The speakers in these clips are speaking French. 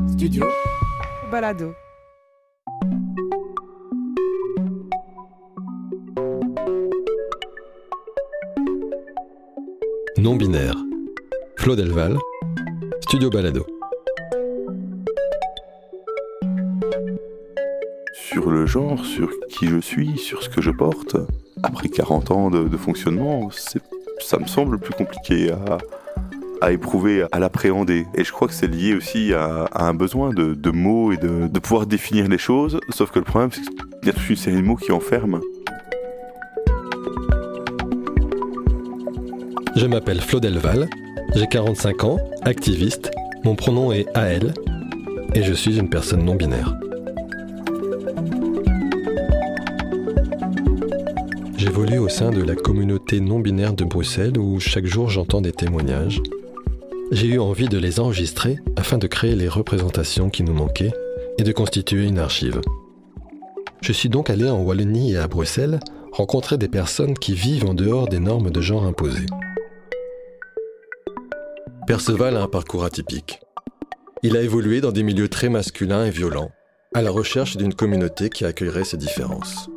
Studio Balado. Non-binaire. Flo Delval, Studio Balado. Sur le genre, sur qui je suis, sur ce que je porte, après 40 ans de fonctionnement, ça me semble plus compliqué à éprouver, à l'appréhender. Et je crois que c'est lié aussi à un besoin de mots et de pouvoir définir les choses, sauf que le problème, c'est qu'il y a toute une série de mots qui enferment. Je m'appelle Flo Delval, j'ai 45 ans, activiste, mon pronom est AL, et je suis une personne non-binaire. J'évolue au sein de la communauté non-binaire de Bruxelles où chaque jour j'entends des témoignages. J'ai eu envie de les enregistrer afin de créer les représentations qui nous manquaient et de constituer une archive. Je suis donc allé en Wallonie et à Bruxelles rencontrer des personnes qui vivent en dehors des normes de genre imposées. Perceval a un parcours atypique. Il a évolué dans des milieux très masculins et violents, à la recherche d'une communauté qui accueillerait ses différences.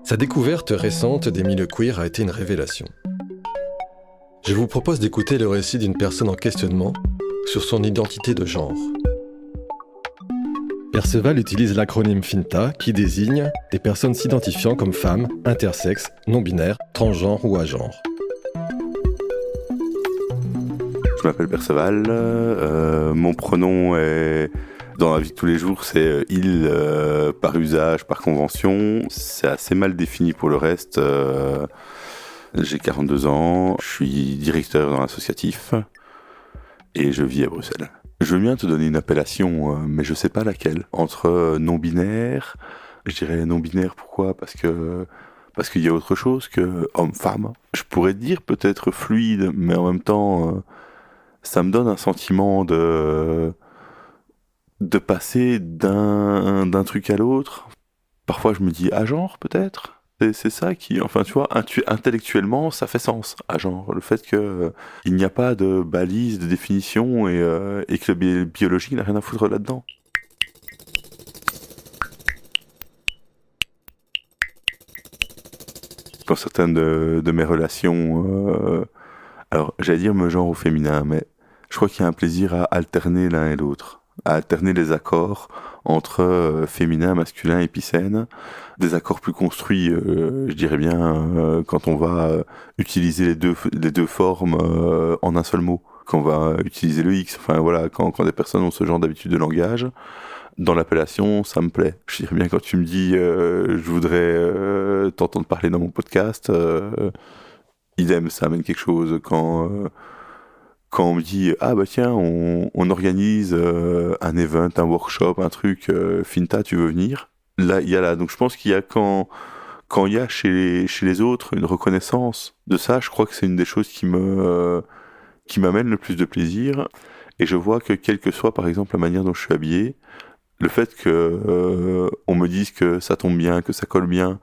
Sa découverte récente des milieux queer a été une révélation. Je vous propose d'écouter le récit d'une personne en questionnement sur son identité de genre. Perceval utilise l'acronyme FINTA qui désigne des personnes s'identifiant comme femmes, intersexes, non-binaires, transgenres ou agenres. Je m'appelle Perceval, mon pronom est... Dans la vie de tous les jours, c'est il par usage, par convention. C'est assez mal défini pour le reste. J'ai 42 ans, je suis directeur dans l'associatif et je vis à Bruxelles. Je veux bien te donner une appellation, mais je sais pas laquelle. Entre non-binaire, je dirais non-binaire, pourquoi ? Parce qu'il y a autre chose que homme-femme. Je pourrais dire peut-être fluide, mais en même temps, ça me donne un sentiment de passer d'un truc à l'autre. Parfois je me dis genre peut-être. C'est ça qui, enfin tu vois, intellectuellement ça fait sens, genre le fait que il n'y a pas de balise, de définition et que le biologique n'a rien à foutre là-dedans. Dans certaines de mes relations, alors j'allais dire me genre au féminin, mais je crois qu'il y a un plaisir à alterner l'un et l'autre. À alterner les accords entre féminin, masculin, épicène, des accords plus construits, je dirais bien, quand on va utiliser les deux formes en un seul mot, quand on va utiliser le X, enfin voilà, quand des personnes ont ce genre d'habitude de langage, dans l'appellation, ça me plaît. Je dirais bien quand tu me dis, je voudrais t'entendre parler dans mon podcast, idem, ça amène quelque chose. Quand on me dit « Ah bah tiens, on organise un event, un workshop, un truc, Finta, tu veux venir ?» Là, il y a là. Donc je pense qu'il y a quand il y a chez les autres une reconnaissance de ça, je crois que c'est une des choses qui m'amène le plus de plaisir. Et je vois que quelle que soit par exemple la manière dont je suis habillé, le fait que on me dise que ça tombe bien, que ça colle bien,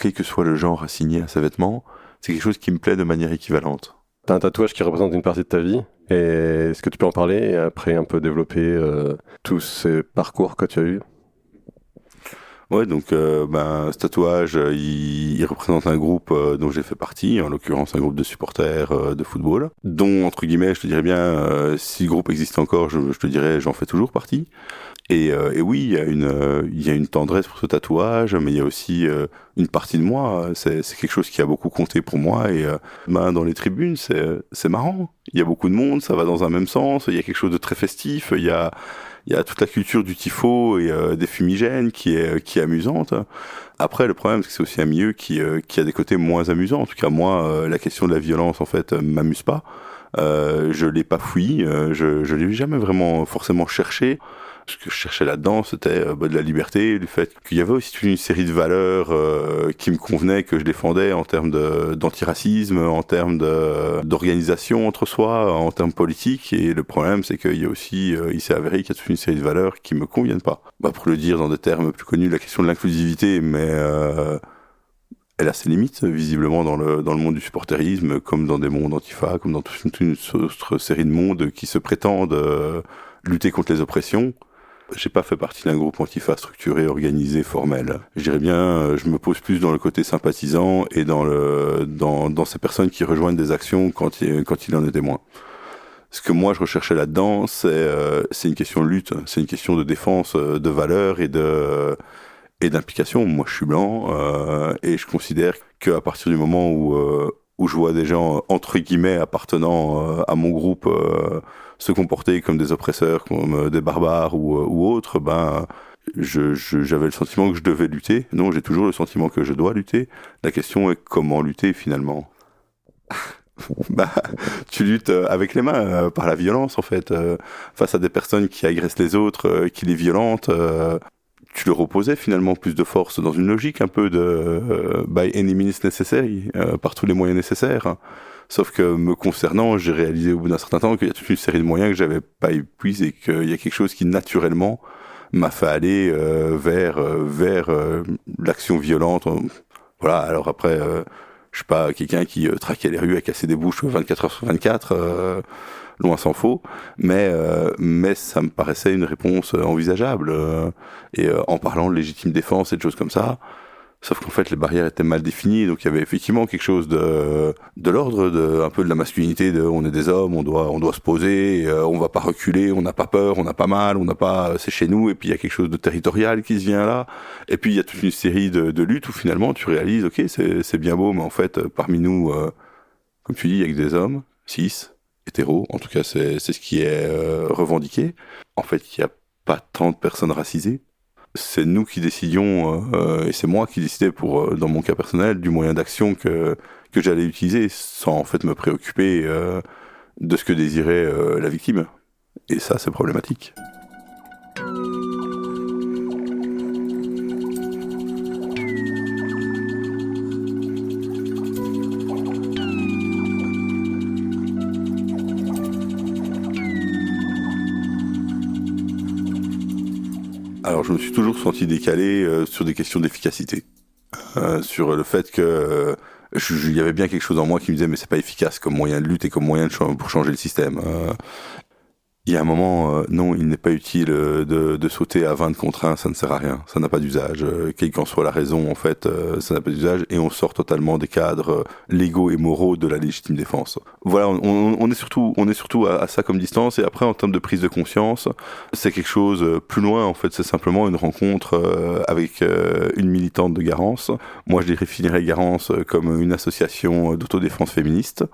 quel que soit le genre assigné à ces vêtements, c'est quelque chose qui me plaît de manière équivalente. T'as un tatouage qui représente une partie de ta vie, et est-ce que tu peux en parler et après un peu développer tous ces parcours que tu as eus ? Ouais, donc ce tatouage, il représente un groupe dont j'ai fait partie, en l'occurrence un groupe de supporters de football, dont, entre guillemets, je te dirais bien, si le groupe existe encore, je te dirais, j'en fais toujours partie. Et oui, il y a une tendresse pour ce tatouage, mais il y a aussi une partie de moi, c'est quelque chose qui a beaucoup compté pour moi, et dans les tribunes, c'est marrant. Il y a beaucoup de monde, ça va dans un même sens, il y a quelque chose de très festif, il y a toute la culture du tifo et des fumigènes qui est amusante. Après, le problème, c'est que c'est aussi un milieu qui a des côtés moins amusants. En tout cas, moi, la question de la violence, en fait, m'amuse pas. Je l'ai pas fouillé, je l'ai jamais vraiment forcément cherché. Ce que je cherchais là-dedans, c'était de la liberté, du fait qu'il y avait aussi toute une série de valeurs qui me convenaient, que je défendais en termes d'antiracisme, en termes d'organisation entre soi, en termes politiques. Et le problème, c'est qu'il y a aussi, il s'est avéré qu'il y a toute une série de valeurs qui me conviennent pas. Pour le dire dans des termes plus connus, la question de l'inclusivité, mais elle a ses limites, visiblement, dans le monde du supporterisme, comme dans des mondes antifa, comme dans toute une autre série de mondes qui se prétendent lutter contre les oppressions. J'ai pas fait partie d'un groupe Antifa structuré, organisé, formel. Je dirais bien, je me pose plus dans le côté sympathisant et dans ces personnes qui rejoignent des actions quand il en était moins. Ce que moi je recherchais là-dedans, c'est une question de lutte, c'est une question de défense de valeurs et d'implication. Moi je suis blanc et je considère qu'à partir du moment où je vois des gens entre guillemets appartenant à mon groupe se comporter comme des oppresseurs, comme des barbares ou autres, j'avais le sentiment que je devais lutter. Non, j'ai toujours le sentiment que je dois lutter. La question est comment lutter finalement. Tu luttes avec les mains, par la violence en fait, face à des personnes qui agressent les autres, qui les violentent. Tu leur opposais finalement plus de force dans une logique un peu de by any means necessary, par tous les moyens nécessaires. Sauf que me concernant, j'ai réalisé au bout d'un certain temps qu'il y a toute une série de moyens que j'avais pas épuisés, qu'il y a quelque chose qui naturellement m'a fait aller vers l'action violente. Voilà. Alors après, je suis pas quelqu'un qui traquait les rues à casser des bouches 24 heures sur 24. Loin s'en faut, mais ça me paraissait une réponse envisageable, et en parlant de légitime défense et de choses comme ça, sauf qu'en fait les barrières étaient mal définies, donc il y avait effectivement quelque chose de l'ordre, un peu de la masculinité, on est des hommes, on doit se poser, on va pas reculer, on n'a pas peur, on n'a pas mal, c'est chez nous, et puis il y a quelque chose de territorial qui se vient là, et puis il y a toute une série de luttes où finalement tu réalises, ok, c'est bien beau, mais en fait parmi nous, comme tu dis, il y a que des hommes, 6 hétéros, en tout cas c'est ce qui est revendiqué. En fait, il n'y a pas tant de personnes racisées. C'est nous qui décidions, et c'est moi qui décidais dans mon cas personnel, du moyen d'action que j'allais utiliser, sans en fait me préoccuper de ce que désirait la victime. Et ça, c'est problématique. Alors, je me suis toujours senti décalé sur des questions d'efficacité. Sur le fait que il y avait bien quelque chose en moi qui me disait mais c'est pas efficace comme moyen de lutte et comme moyen pour changer le système. Il y a un moment, non, il n'est pas utile de sauter à 20 contre 1, ça ne sert à rien, ça n'a pas d'usage. Quelle qu'en soit la raison, en fait, ça n'a pas d'usage, et on sort totalement des cadres légaux et moraux de la légitime défense. Voilà, on est surtout à ça comme distance, et après, en termes de prise de conscience, c'est quelque chose plus loin, en fait, c'est simplement une rencontre avec une militante de Garance. Moi, je définirais Garance comme une association d'autodéfense féministe.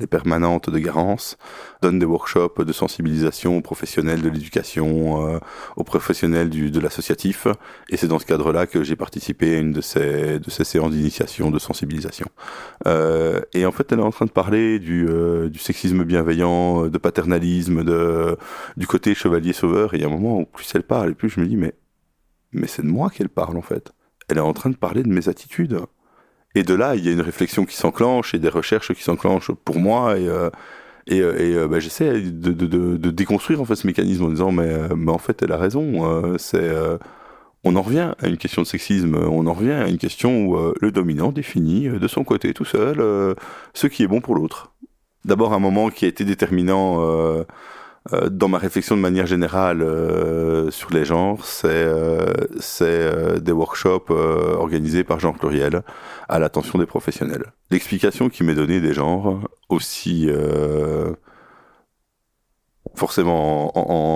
Les permanentes de Garance donnent des workshops de sensibilisation aux professionnels de l'éducation, aux professionnels de l'associatif, et c'est dans ce cadre-là que j'ai participé à une de ces séances d'initiation, de sensibilisation. Et en fait, elle est en train de parler du sexisme bienveillant, de paternalisme, du côté chevalier sauveur, et il y a un moment où plus elle parle, et plus je me dis, mais c'est de moi qu'elle parle en fait. Elle est en train de parler de mes attitudes. Et de là, il y a une réflexion qui s'enclenche et des recherches qui s'enclenchent pour moi, et j'essaie de déconstruire en fait ce mécanisme en disant mais en fait elle a raison, on en revient à une question de sexisme, on en revient à une question où le dominant définit de son côté tout seul ce qui est bon pour l'autre. D'abord un moment qui a été déterminant dans ma réflexion de manière générale sur les genres, c'est des workshops organisés par Jean Pluriel à l'attention des professionnels. L'explication qui m'est donnée des genres, aussi forcément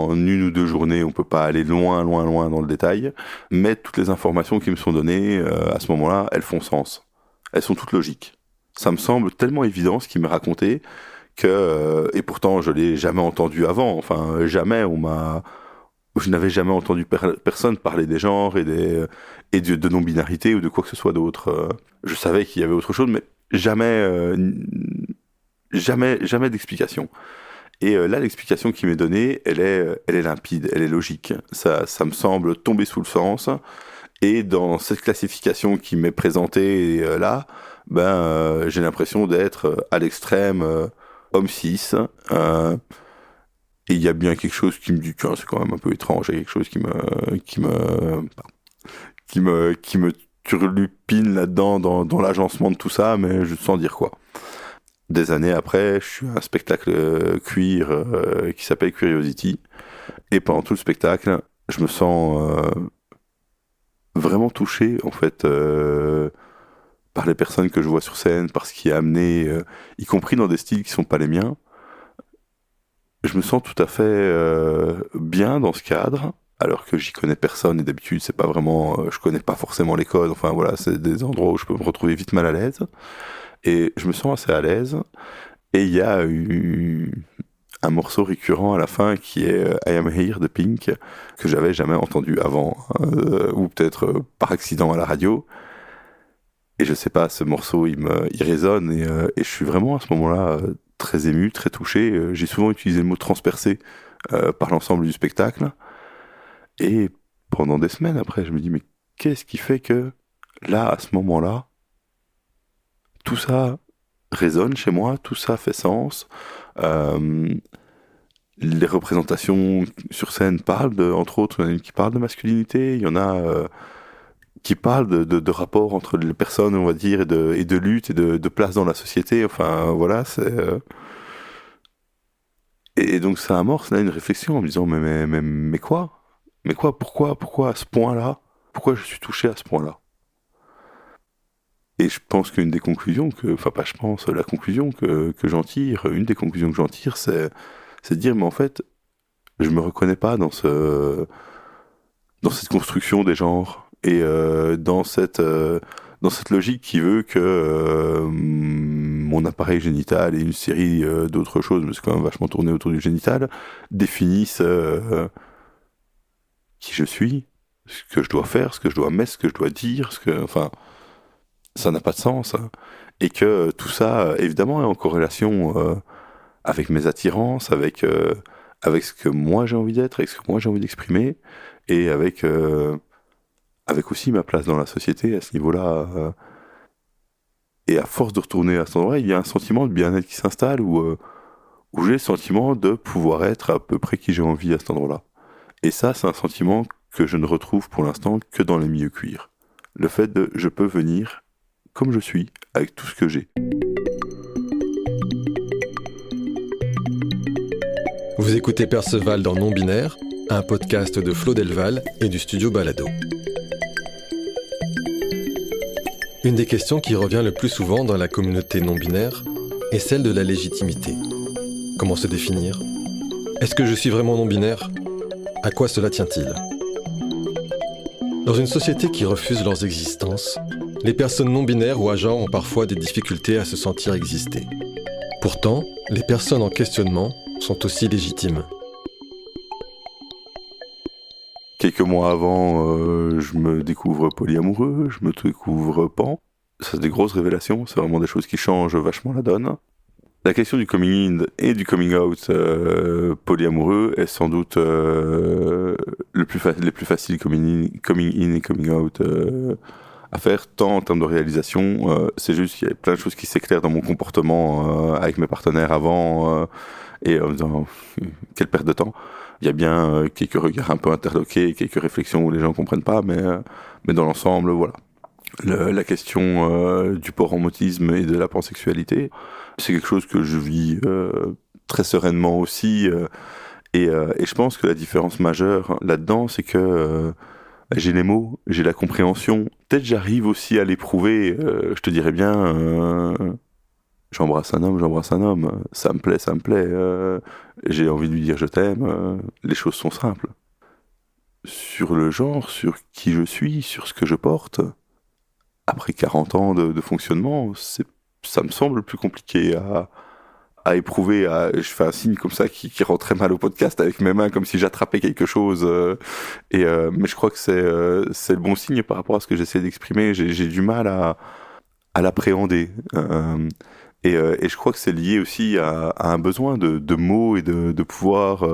en une ou deux journées, on peut pas aller loin dans le détail, mais toutes les informations qui me sont données à ce moment-là, elles font sens. Elles sont toutes logiques. Ça me semble tellement évident ce qui m'est raconté, et pourtant je l'ai jamais entendu avant, enfin jamais je n'avais jamais entendu personne parler des genres et de non-binarité ou de quoi que ce soit d'autre. Je savais qu'il y avait autre chose, mais jamais d'explication. Et là, l'explication qui m'est donnée, elle est limpide, elle est logique. Ça me semble tomber sous le sens. Et dans cette classification qui m'est présentée là, j'ai l'impression d'être à l'extrême homme cis, et il y a bien quelque chose qui me dit que c'est quand même un peu étrange, il y a quelque chose qui me turlupine là-dedans dans l'agencement de tout ça, mais sans dire quoi. Des années après, je suis à un spectacle queer qui s'appelle Curiosity, Et pendant tout le spectacle, je me sens vraiment touché, en fait, par les personnes que je vois sur scène, par ce qui est amené, y compris dans des styles qui sont pas les miens. Je me sens tout à fait bien dans ce cadre, alors que j'y connais personne et d'habitude c'est pas vraiment, je connais pas forcément les codes. Enfin voilà, c'est des endroits où je peux me retrouver vite mal à l'aise. Et je me sens assez à l'aise. Et il y a eu un morceau récurrent à la fin qui est I Am Here de Pink, que j'avais jamais entendu avant, ou peut-être par accident à la radio. Et je sais pas, ce morceau il résonne et je suis vraiment à ce moment-là très ému, très touché. J'ai souvent utilisé le mot transpercé par l'ensemble du spectacle. Et pendant des semaines après, je me dis, mais qu'est-ce qui fait que là, à ce moment-là, tout ça résonne chez moi, tout ça fait sens. Les représentations sur scène parlent, entre autres, il y en a une qui parle de masculinité, il y en a qui parlent de rapport entre les personnes, on va dire, et de lutte et de place dans la société. Enfin, voilà, c'est... Et donc ça amorce là une réflexion en me disant, mais quoi? Mais quoi? Pourquoi à ce point-là? Pourquoi je suis touché à ce point-là? Et je pense qu'une des conclusions enfin pas je pense, la conclusion que j'en tire, une des conclusions que j'en tire, c'est de dire, mais en fait, je me reconnais pas dans cette construction des genres et dans cette logique qui veut que mon appareil génital et une série d'autres choses, mais c'est quand même vachement tourné autour du génital, définissent qui je suis, ce que je dois faire, ce que je dois mettre, ce que je dois dire, enfin, ça n'a pas de sens. Hein. Et que tout ça, évidemment, est en corrélation avec mes attirances, avec ce que moi j'ai envie d'être, avec ce que moi j'ai envie d'exprimer, et avec aussi ma place dans la société à ce niveau-là. Et à force de retourner à cet endroit, il y a un sentiment de bien-être qui s'installe où j'ai le sentiment de pouvoir être à peu près qui j'ai envie à cet endroit-là. Et ça, c'est un sentiment que je ne retrouve pour l'instant que dans les milieux queer. Le fait de je peux venir comme je suis, avec tout ce que j'ai. Vous écoutez Perceval dans Non-Binaire, un podcast de Flo Delval et du studio Balado. Une des questions qui revient le plus souvent dans la communauté non-binaire est celle de la légitimité. Comment se définir ? Est-ce que je suis vraiment non-binaire ? À quoi cela tient-il ? Dans une société qui refuse leurs existences, les personnes non-binaires ou agenres ont parfois des difficultés à se sentir exister. Pourtant, les personnes en questionnement sont aussi légitimes. Quelques mois avant, je me découvre polyamoureux, je me découvre pan. Ça, c'est des grosses révélations, c'est vraiment des choses qui changent vachement la donne. La question du coming in et du coming out polyamoureux est sans doute les plus faciles coming in et coming out à faire, tant en termes de réalisation. C'est juste qu'il y a plein de choses qui s'éclairent dans mon comportement avec mes partenaires avant et en me disant quelle perte de temps. Il y a bien quelques regards un peu interloqués, quelques réflexions où les gens comprennent pas, mais dans l'ensemble, voilà. La question du poromotisme et de la pansexualité, c'est quelque chose que je vis très sereinement aussi. Et je pense que la différence majeure là-dedans, c'est que j'ai les mots, j'ai la compréhension. Peut-être j'arrive aussi à l'éprouver. Je te dirais bien, j'embrasse un homme, ça me plaît. J'ai envie de lui dire je t'aime. Les choses sont simples. Sur le genre, sur qui je suis, sur ce que je porte, après 40 ans de fonctionnement, ça me semble plus compliqué à éprouver. Je fais un signe comme ça qui rend très mal au podcast avec mes mains, comme si j'attrapais quelque chose. Mais je crois que c'est le bon signe par rapport à ce que j'essaie d'exprimer. J'ai du mal à l'appréhender. Et je crois que c'est lié aussi à un besoin de mots et de pouvoir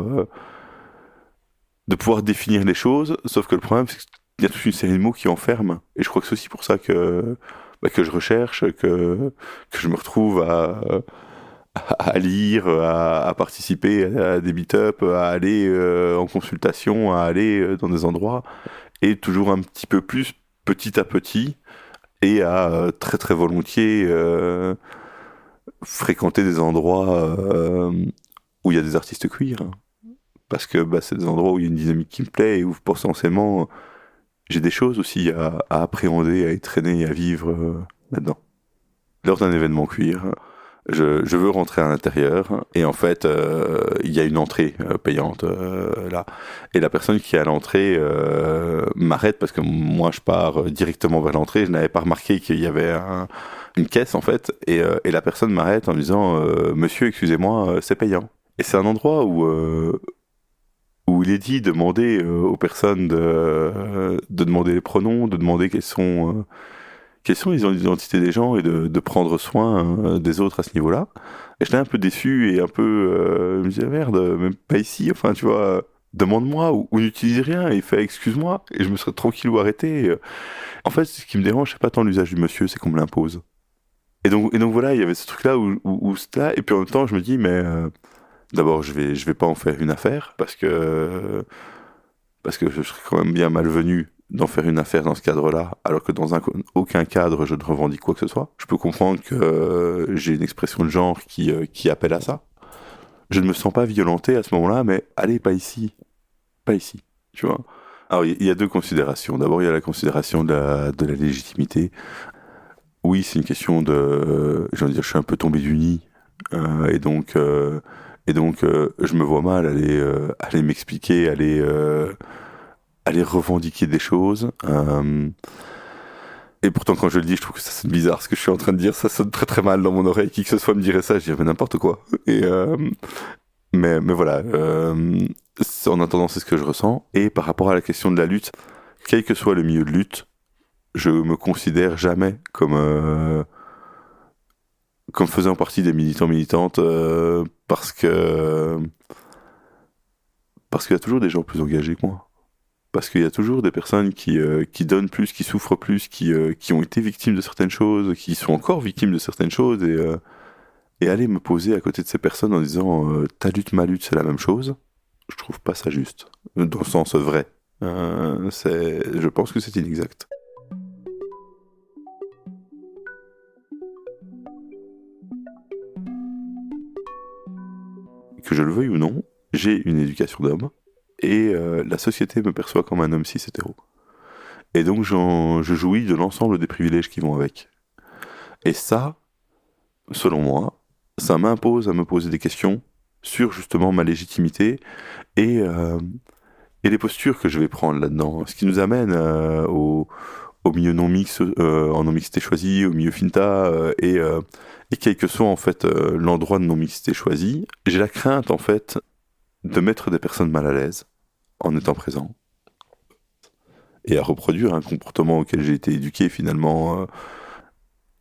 définir les choses. Sauf que le problème, c'est qu'il y a toute une série de mots qui enferment. Et je crois que c'est aussi pour ça que je recherche, que je me retrouve à lire, à participer à des meet-up, à aller en consultation, à aller dans des endroits, et toujours un petit peu plus, petit à petit, et à très très volontiers fréquenter des endroits où il y a des artistes queer. parce que c'est des endroits où il y a une dynamique qui me plaît et où potentiellement j'ai des choses aussi à appréhender, à y traîner, à vivre là-dedans. Lors d'un événement queer, je veux rentrer à l'intérieur et en fait il y a une entrée payante là, et la personne qui est à l'entrée m'arrête parce que moi je pars directement vers l'entrée. Je n'avais pas remarqué qu'il y avait une caisse en fait, et la personne m'arrête en me disant monsieur excusez-moi, c'est payant. Et c'est un endroit où il est dit demander aux personnes de demander les pronoms, de demander quels sont les identités des gens et de prendre soin des autres à ce niveau-là. Et j'étais un peu déçu et un peu... je me disais, merde, même pas ici, enfin, tu vois, demande-moi ou n'utilise rien et fais excuse-moi et je me serais tranquillou arrêté. En fait, ce qui me dérange, c'est pas tant l'usage du monsieur, c'est qu'on me l'impose. Et donc voilà, il y avait ce truc-là où c'était là, et puis en même temps, je me dis, mais d'abord, je vais pas en faire une affaire parce que je serais quand même bien malvenu d'en faire une affaire dans ce cadre-là, alors que dans aucun cadre je ne revendique quoi que ce soit. Je peux comprendre que j'ai une expression de genre qui appelle à ça. Je ne me sens pas violenté à ce moment-là, mais allez, pas ici, tu vois. Alors il y a deux considérations. D'abord, il y a la considération de la légitimité. Oui, c'est une question de, j'ai envie de dire, je suis un peu tombé du nid, et donc je me vois mal aller m'expliquer, aller revendiquer des choses. Et pourtant, quand je le dis, je trouve que ça sonne bizarre. Ce que je suis en train de dire, ça sonne très très mal dans mon oreille. Qui que ce soit me dirait ça, je dirais mais n'importe quoi. Mais voilà. En attendant, c'est ce que je ressens. Et par rapport à la question de la lutte, quel que soit le milieu de lutte, je me considère jamais comme faisant partie des militantes, parce qu'il y a toujours des gens plus engagés que moi. Parce qu'il y a toujours des personnes qui donnent plus, qui souffrent plus, qui ont été victimes de certaines choses, qui sont encore victimes de certaines choses, et aller me poser à côté de ces personnes en disant ta lutte, ma lutte, c'est la même chose, je trouve pas ça juste, dans le sens vrai. Je pense que c'est inexact. Que je le veuille ou non, j'ai une éducation d'homme, et la société me perçoit comme un homme cis hétéro. Et donc je jouis de l'ensemble des privilèges qui vont avec. Et ça, selon moi, ça m'impose à me poser des questions sur justement ma légitimité et les postures que je vais prendre là-dedans. Ce qui nous amène au milieu non mixte, en non mixité choisie, au milieu finta, et quel que soit en fait l'endroit de non mixité choisie, j'ai la crainte en fait de mettre des personnes mal à l'aise en étant présent et à reproduire un comportement auquel j'ai été éduqué finalement,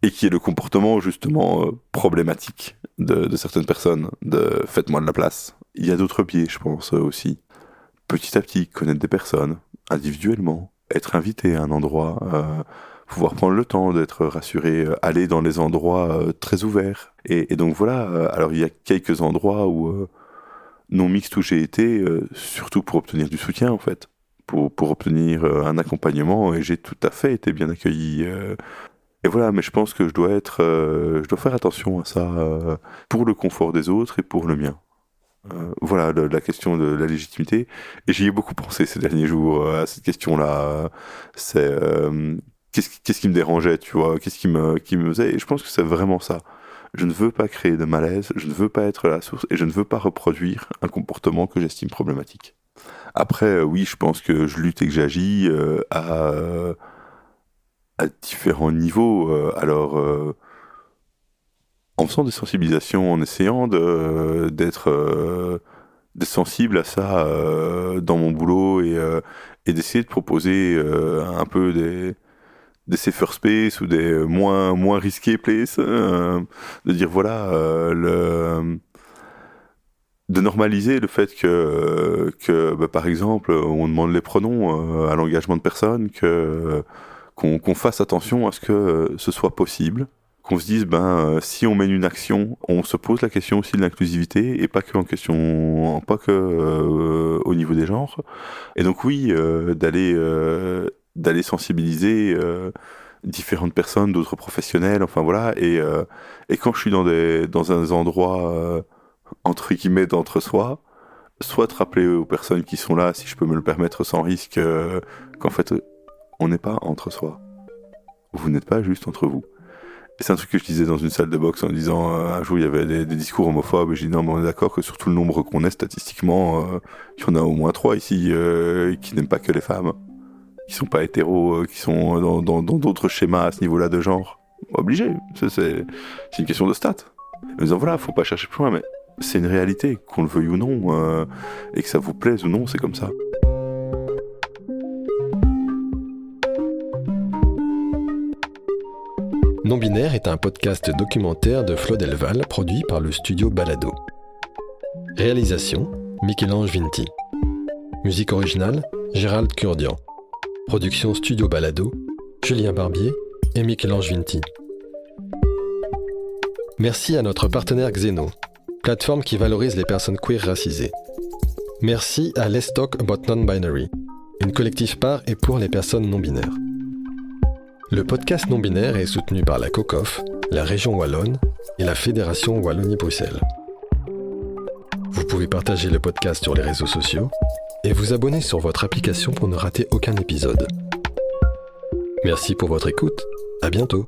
et qui est le comportement justement problématique de certaines personnes, de faites-moi de la place. Il y a d'autres biais, je pense aussi. Petit à petit, connaître des personnes individuellement, être invité à un endroit, pouvoir prendre le temps d'être rassuré, aller dans les endroits très ouverts. Et donc voilà, alors il y a quelques endroits où non mixtes où j'ai été, surtout pour obtenir du soutien en fait, pour obtenir un accompagnement, et j'ai tout à fait été bien accueilli. Et voilà, mais je pense que je dois faire attention à ça, pour le confort des autres et pour le mien. Voilà la question de la légitimité, et j'y ai beaucoup pensé ces derniers jours à cette question-là. C'est qu'est-ce qui me dérangeait, tu vois, qu'est-ce qui me faisait, et je pense que c'est vraiment ça. Je ne veux pas créer de malaise, je ne veux pas être la source, et je ne veux pas reproduire un comportement que j'estime problématique. Après, oui, je pense que je lutte et que j'agis à différents niveaux. En faisant des sensibilisations, en essayant d'être sensible à ça dans mon boulot, et d'essayer de proposer un peu des safer space ou des moins risqués place, de dire voilà, de normaliser le fait que par exemple on demande les pronoms à l'engagement de personnes, qu'on fasse attention à ce que ce soit possible, qu'on se dise si on mène une action, on se pose la question aussi de l'inclusivité, et pas que au niveau des genres. Et donc oui, d'aller sensibiliser différentes personnes, d'autres professionnels, enfin voilà. Et quand je suis dans un endroit entre guillemets d'entre-soi, soit de rappeler aux personnes qui sont là, si je peux me le permettre sans risque, qu'en fait, on n'est pas entre soi. Vous n'êtes pas juste entre vous. Et c'est un truc que je disais dans une salle de boxe en disant, un jour il y avait des discours homophobes, et j'ai dit non, mais on est d'accord que sur tout le nombre qu'on est statistiquement, il y en a au moins 3 ici qui n'aiment pas que les femmes, qui sont pas hétéros, qui sont dans d'autres schémas à ce niveau-là de genre. Obligé, c'est une question de stats. En disant voilà, faut pas chercher plus loin, mais c'est une réalité, qu'on le veuille ou non, et que ça vous plaise ou non, c'est comme ça. Non-binaire est un podcast documentaire de Flo Delval produit par le studio Balado. Réalisation, Michel-Ange Vinti. Musique originale, Gérald Kurdian. Production studio Balado, Julien Barbier et Michel-Ange Vinti. Merci à notre partenaire Xeno, plateforme qui valorise les personnes queer racisées. Merci à Let's Talk About Non-Binary, une collective par et pour les personnes non-binaires. Le podcast non-binaire est soutenu par la COCOF, la région Wallonne et la Fédération Wallonie-Bruxelles. Vous pouvez partager le podcast sur les réseaux sociaux et vous abonner sur votre application pour ne rater aucun épisode. Merci pour votre écoute, à bientôt.